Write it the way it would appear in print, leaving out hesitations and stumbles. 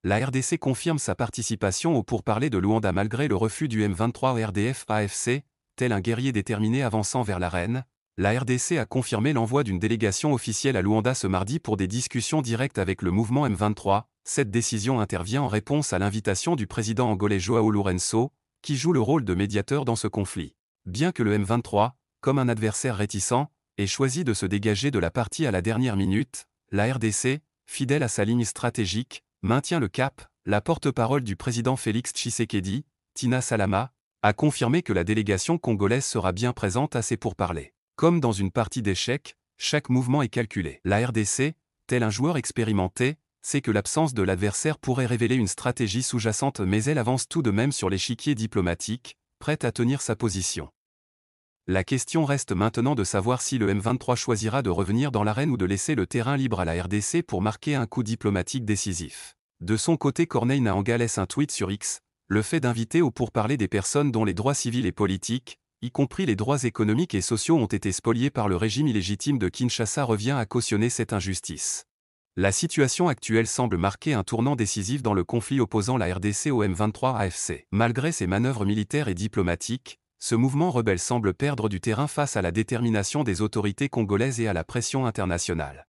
La RDC confirme sa participation aux pourparlers de Luanda malgré le refus du M23 au RDF-AFC, tel un guerrier déterminé avançant vers l'arène. La RDC a confirmé l'envoi d'une délégation officielle à Luanda ce mardi pour des discussions directes avec le mouvement M23. Cette décision intervient en réponse à l'invitation du président angolais João Lourenço, qui joue le rôle de médiateur dans ce conflit. Bien que le M23, comme un adversaire réticent, ait choisi de se dégager de la partie à la dernière minute, la RDC, fidèle à sa ligne stratégique, maintient le cap. La porte-parole du président Félix Tshisekedi, Tina Salama, a confirmé que la délégation congolaise sera bien présente à ces pourparlers. Comme dans une partie d'échecs, chaque mouvement est calculé. La RDC, tel un joueur expérimenté, sait que l'absence de l'adversaire pourrait révéler une stratégie sous-jacente, mais elle avance tout de même sur l'échiquier diplomatique, prête à tenir sa position. La question reste maintenant de savoir si le M23 choisira de revenir dans l'arène ou de laisser le terrain libre à la RDC pour marquer un coup diplomatique décisif. De son côté, Corneille Nangaa laisse un tweet sur X, le fait d'inviter au pourparler des personnes dont les droits civils et politiques, y compris les droits économiques et sociaux, ont été spoliés par le régime illégitime de Kinshasa revient à cautionner cette injustice. La situation actuelle semble marquer un tournant décisif dans le conflit opposant la RDC au M23 AFC. Malgré ses manœuvres militaires et diplomatiques, ce mouvement rebelle semble perdre du terrain face à la détermination des autorités congolaises et à la pression internationale.